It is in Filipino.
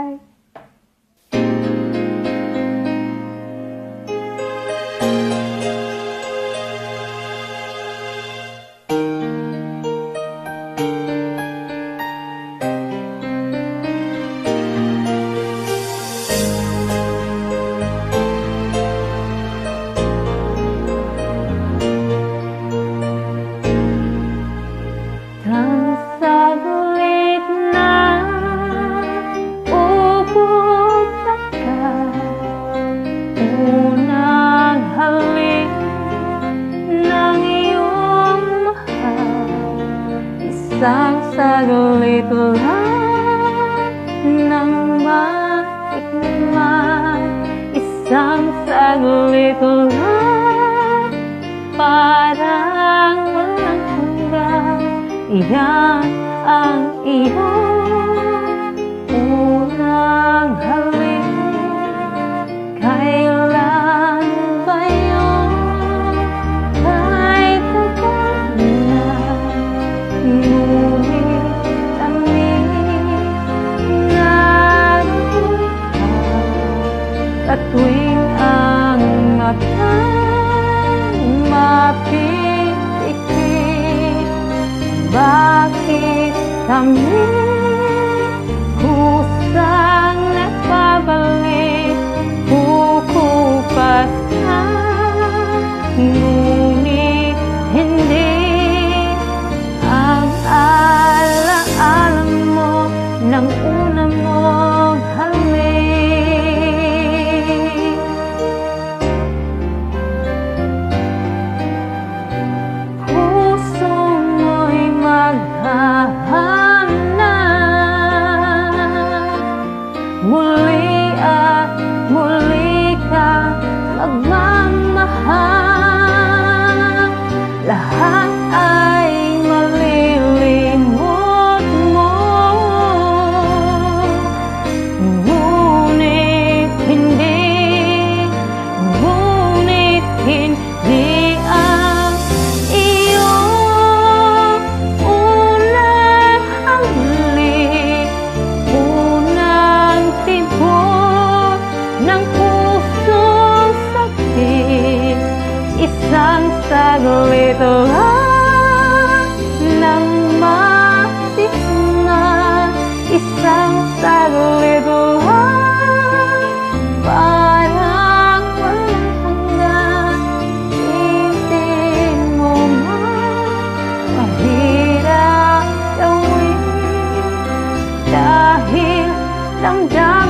buhay. Ang saglit na ubod ka, unang halik ng iyong mahal, isang saglit lang nang matikman, isang saglit lang, parang walang hanggan. Iyan ang iyong unang halik. Kailan ba yun? Kahit tagal na, ngunit tamis naroon ka. Sa tuwing ang matang mapitikit, bakit kami kusang nagbabalik, kukupas ka, ngunit hindi ang alaala mo ng una mong halik. Puso mo'y muli at muli ka magmamahal. Lahat ay malilimot mo, ngunit hindi ang iyong unang halik, unang tibok ng pusong sakit. Isang saglit lang nang matikman, isang saglit lang, parang walang hanggan. Isipin mo man, mahirap gawin dahil damdamin